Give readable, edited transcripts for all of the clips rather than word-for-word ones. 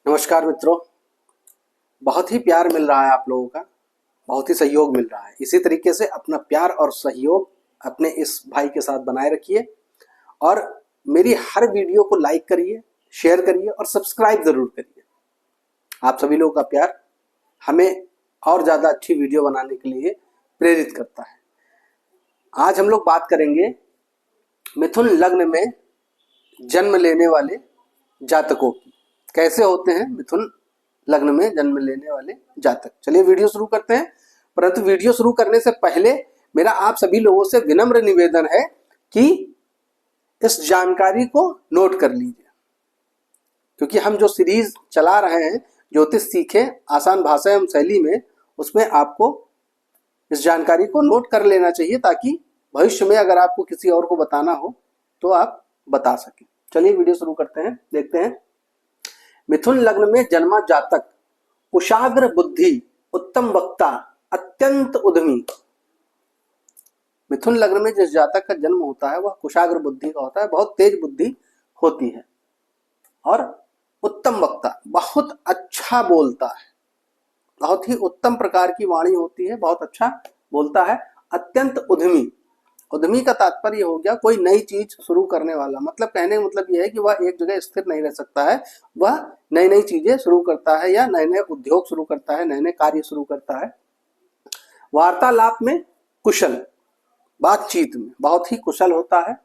नमस्कार मित्रों, बहुत ही प्यार मिल रहा है आप लोगों का, बहुत ही सहयोग मिल रहा है। इसी तरीके से अपना प्यार और सहयोग अपने इस भाई के साथ बनाए रखिए और मेरी हर वीडियो को लाइक करिए, शेयर करिए और सब्सक्राइब जरूर करिए। आप सभी लोगों का प्यार हमें और ज़्यादा अच्छी वीडियो बनाने के लिए प्रेरित करता है। आज हम लोग बात करेंगे मिथुन लग्न में जन्म लेने वाले जातकों की। कैसे होते हैं मिथुन लग्न में जन्म लेने वाले जातक। चलिए वीडियो शुरू करते हैं। परंतु वीडियो शुरू करने से पहले मेरा आप सभी लोगों से विनम्र निवेदन है कि इस जानकारी को नोट कर लीजिए, क्योंकि हम जो सीरीज चला रहे हैं ज्योतिष सीखें आसान भाषा एवं शैली में, उसमें आपको इस जानकारी को नोट कर लेना चाहिए ताकि भविष्य में अगर आपको किसी और को बताना हो तो आप बता सकें। चलिए वीडियो शुरू करते हैं। देखते हैं मिथुन लग्न में जन्मा जातक कुशाग्र बुद्धि, उत्तम वक्ता, अत्यंत उद्यमी। मिथुन लग्न में जिस जातक का जन्म होता है वह कुशाग्र बुद्धि का होता है, बहुत तेज बुद्धि होती है और उत्तम वक्ता, बहुत अच्छा बोलता है, बहुत ही उत्तम प्रकार की वाणी होती है, बहुत अच्छा बोलता है। अत्यंत उद्यमी, उद्यमी का तात्पर्य हो गया कोई नई चीज शुरू करने वाला। मतलब कहने का मतलब यह है कि वह एक जगह स्थिर नहीं रह सकता है, वह नई नई चीजें शुरू करता है या नए नए उद्योग शुरू करता है, नए नए कार्य शुरू करता है। वार्तालाप में कुशल, बातचीत में बहुत ही कुशल होता है।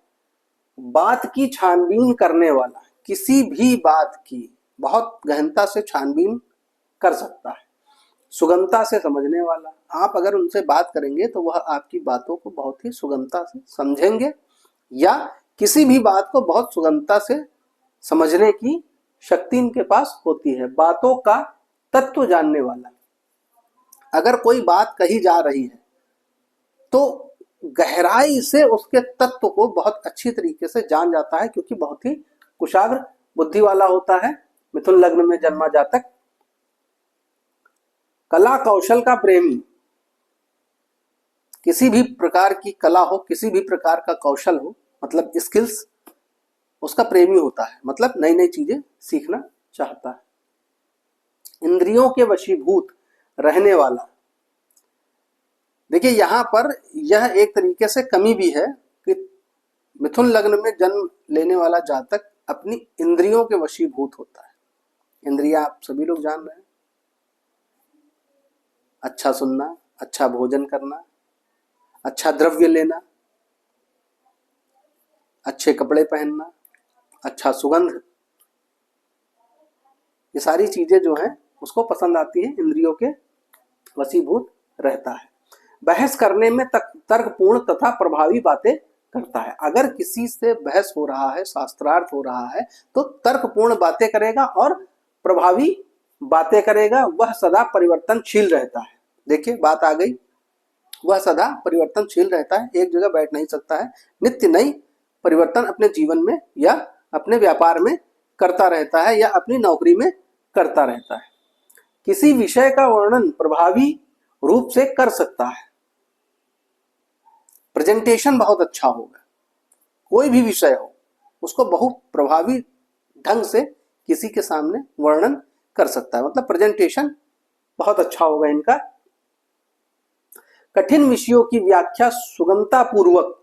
बात की छानबीन करने वाला, किसी भी बात की बहुत गहनता से छानबीन कर सकता है। सुगमता से समझने वाला, आप अगर उनसे बात करेंगे तो वह आपकी बातों को बहुत ही सुगमता से समझेंगे या किसी भी बात को बहुत सुगमता से समझने की शक्ति इनके पास होती है। बातों का तत्व जानने वाला, अगर कोई बात कही जा रही है तो गहराई से उसके तत्व को बहुत अच्छी तरीके से जान जाता है, क्योंकि बहुत ही कुशाग्र बुद्धि वाला होता है मिथुन लग्न में जन्मा जातक। कला कौशल का प्रेमी, किसी भी प्रकार की कला हो, किसी भी प्रकार का कौशल हो, मतलब स्किल्स, उसका प्रेमी होता है, मतलब नई नई चीजें सीखना चाहता है। इंद्रियों के वशीभूत रहने वाला, देखिए यहां पर यह एक तरीके से कमी भी है कि मिथुन लग्न में जन्म लेने वाला जातक अपनी इंद्रियों के वशीभूत होता है। इंद्रियां आप सभी लोग जान रहे हैं, अच्छा सुनना, अच्छा भोजन करना, अच्छा द्रव्य लेना, अच्छे कपड़े पहनना, अच्छा सुगंध, ये सारी चीजें जो हैं उसको पसंद आती है, इंद्रियों के वशीभूत रहता है। बहस करने में तर्कपूर्ण तथा प्रभावी बातें करता है। अगर किसी से बहस हो रहा है, शास्त्रार्थ हो रहा है, तो तर्कपूर्ण बातें करेगा और प्रभावी बातें करेगा। वह सदा परिवर्तनशील रहता है। देखिए बात आ गई, वह सदा परिवर्तनशील रहता है, एक जगह बैठ नहीं सकता है, नित्य नई परिवर्तन अपने जीवन में या अपने व्यापार में करता रहता है या अपनी नौकरी में करता रहता है। किसी विषय का वर्णन प्रभावी रूप से कर सकता है, प्रेजेंटेशन बहुत अच्छा होगा, कोई भी विषय हो उसको बहुत प्रभावी ढंग से किसी के सामने वर्णन कर सकता है, मतलब प्रेजेंटेशन बहुत अच्छा होगा इनका। कठिन विषयों की व्याख्या सुगमता पूर्वक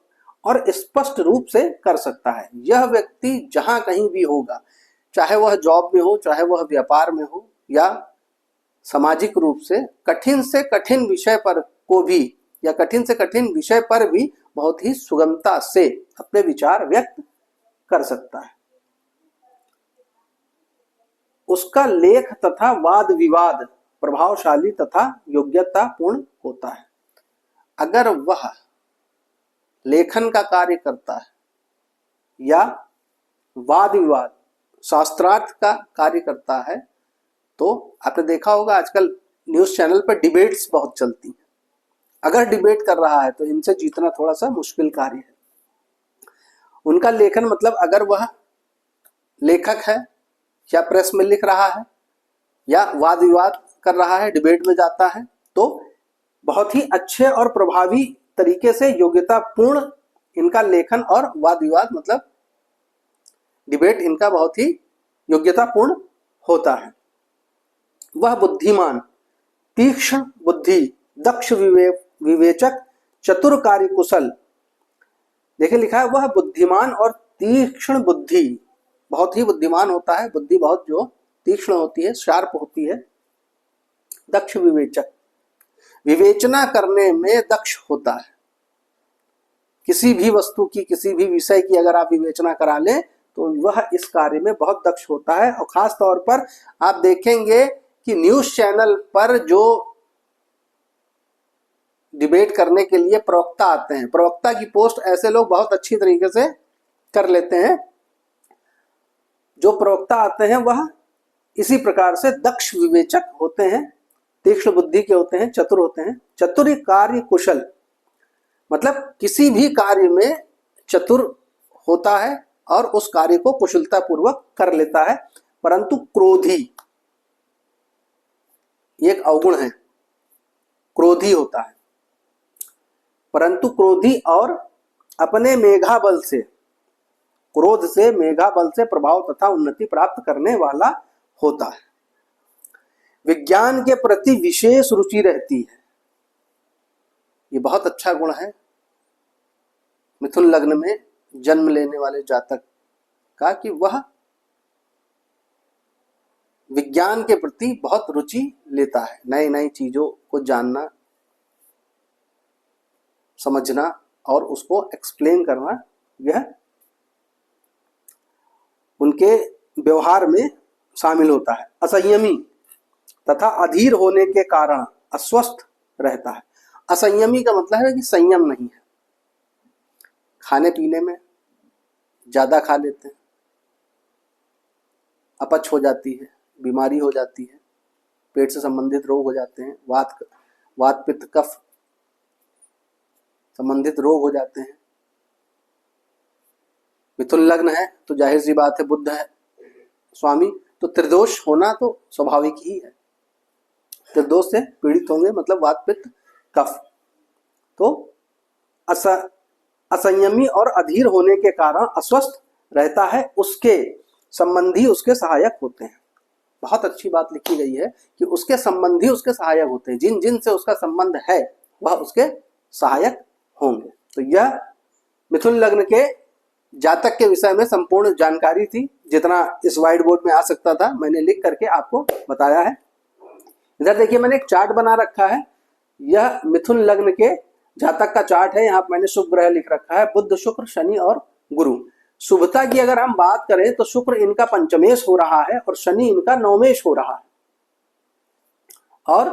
और स्पष्ट रूप से कर सकता है। यह व्यक्ति जहां कहीं भी होगा, चाहे वह जॉब में हो, चाहे वह व्यापार में हो या सामाजिक रूप से कठिन विषय पर को भी या कठिन से कठिन विषय पर भी बहुत ही सुगमता से अपने विचार व्यक्त कर सकता है। उसका लेख तथा वाद विवाद प्रभावशाली तथा योग्यतापूर्ण होता है। अगर वह लेखन का कार्य करता है या वाद विवाद शास्त्रार्थ का कार्य करता है, तो आपने देखा होगा आजकल न्यूज चैनल पर डिबेट्स बहुत चलती हैं। अगर डिबेट कर रहा है तो इनसे जीतना थोड़ा सा मुश्किल कार्य है। उनका लेखन मतलब अगर वह लेखक है या प्रेस में लिख रहा है या वाद विवाद कर रहा है, डिबेट में जाता है, तो बहुत ही अच्छे और प्रभावी तरीके से योग्यतापूर्ण इनका लेखन और वाद विवाद मतलब डिबेट इनका बहुत ही योग्यतापूर्ण होता है। वह बुद्धिमान, तीक्ष्ण बुद्धि, दक्ष विवेचक, चतुर कार्य कुशल। देखिए लिखा है वह बुद्धिमान और तीक्ष्ण बुद्धि, बहुत ही बुद्धिमान होता है, बुद्धि बहुत जो तीक्ष्ण होती है, शार्प होती है। दक्ष विवेचक, विवेचना करने में दक्ष होता है। किसी भी वस्तु की, किसी भी विषय की अगर आप विवेचना करा लें तो वह इस कार्य में बहुत दक्ष होता है। और खास तौर पर आप देखेंगे कि न्यूज चैनल पर जो डिबेट करने के लिए प्रवक्ता आते हैं, प्रवक्ता की पोस्ट ऐसे लोग बहुत अच्छी तरीके से कर लेते हैं। जो प्रवक्ता आते हैं वह इसी प्रकार से दक्ष विवेचक होते हैं, तीक्ष्ण बुद्धि के होते हैं, चतुर होते हैं। चतुर कार्य कुशल, मतलब किसी भी कार्य में चतुर होता है और उस कार्य को कुशलता पूर्वक कर लेता है। परंतु क्रोधी, ये एक अवगुण है, क्रोधी होता है। परंतु क्रोधी और अपने मेघा बल से, क्रोध से, मेघा बल से प्रभाव तथा उन्नति प्राप्त करने वाला होता है। विज्ञान के प्रति विशेष रुचि रहती है, ये बहुत अच्छा गुण है मिथुन लग्न में जन्म लेने वाले जातक का, कि वह विज्ञान के प्रति बहुत रुचि लेता है। नई नई चीजों को जानना, समझना और उसको एक्सप्लेन करना, यह उनके व्यवहार में शामिल होता है। असंयमी तथा अधीर होने के कारण अस्वस्थ रहता है। असंयमी का मतलब है कि संयम नहीं है, खाने पीने में ज्यादा खा लेते हैं, अपच हो जाती है, बीमारी हो जाती है, पेट से संबंधित रोग हो जाते हैं, वात पित्त कफ संबंधित रोग हो जाते हैं। मिथुन लग्न है तो जाहिर सी बात है बुध है स्वामी, तो त्रिदोष होना तो स्वाभाविक ही है। त्रिदोष से पीड़ित होंगे, मतलब वात पित्त कफ। तो असंयमी और अधीर होने के कारण अस्वस्थ रहता है, उसके संबंधी उसके सहायक होते हैं। बहुत अच्छी बात लिखी गई है कि उसके संबंधी उसके सहायक होते हैं, जिन जिन से उसका संबंध है वह उसके सहायक होंगे। तो यह मिथुन लग्न के जातक के विषय में संपूर्ण जानकारी थी। जितना इस व्हाइट बोर्ड में आ सकता था मैंने लिख करके आपको बताया है। इधर देखिए मैंने एक चार्ट बना रखा है, यह मिथुन लग्न के जातक का चार्ट है। यहाँ मैंने शुभ ग्रह लिख रखा है, बुध, शुक्र, शनि और गुरु। शुभता की अगर हम बात करें तो शुक्र इनका पंचमेश हो रहा है और शनि इनका नवमेश हो रहा है, और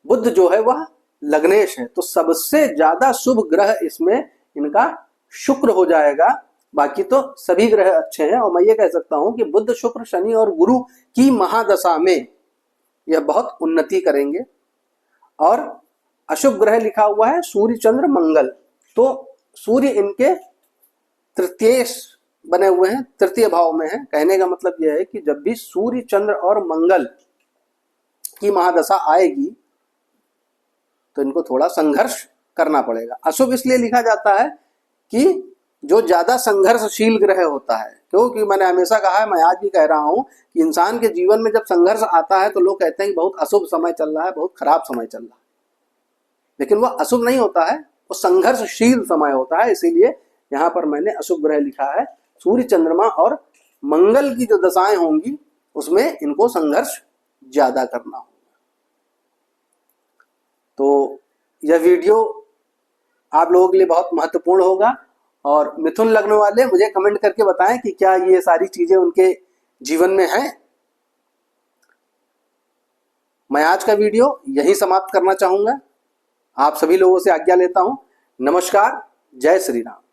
बुध जो है वह लग्नेश है। तो सबसे ज्यादा शुभ ग्रह इसमें इनका शुक्र हो जाएगा। बाकी तो सभी ग्रह अच्छे हैं, और मैं ये कह सकता हूं कि बुध, शुक्र, शनि और गुरु की महादशा में यह बहुत उन्नति करेंगे। और अशुभ ग्रह लिखा हुआ है सूर्य, चंद्र, मंगल। तो सूर्य इनके तृतीय बने हुए हैं, तृतीय भाव में है। कहने का मतलब यह है कि जब भी सूर्य, चंद्र और मंगल की महादशा आएगी तो इनको थोड़ा संघर्ष करना पड़ेगा। अशुभ इसलिए लिखा जाता है कि जो ज्यादा संघर्षशील ग्रह होता है, क्योंकि मैंने हमेशा कहा है, मैं आज भी कह रहा हूं कि इंसान के जीवन में जब संघर्ष आता है तो लोग कहते हैं कि बहुत अशुभ समय चल रहा है, बहुत खराब समय चल रहा है, लेकिन वह अशुभ नहीं होता है, वो संघर्षशील समय होता है। इसीलिए यहां पर मैंने अशुभ ग्रह लिखा है। सूर्य, चंद्रमा और मंगल की जो दशाएं होंगी उसमें इनको संघर्ष ज्यादा करना होगा। तो यह वीडियो आप लोगों के लिए बहुत महत्वपूर्ण होगा, और मिथुन लग्न वाले मुझे कमेंट करके बताएं कि क्या ये सारी चीजें उनके जीवन में हैं। मैं आज का वीडियो यही समाप्त करना चाहूंगा। आप सभी लोगों से आज्ञा लेता हूं। नमस्कार, जय श्री राम।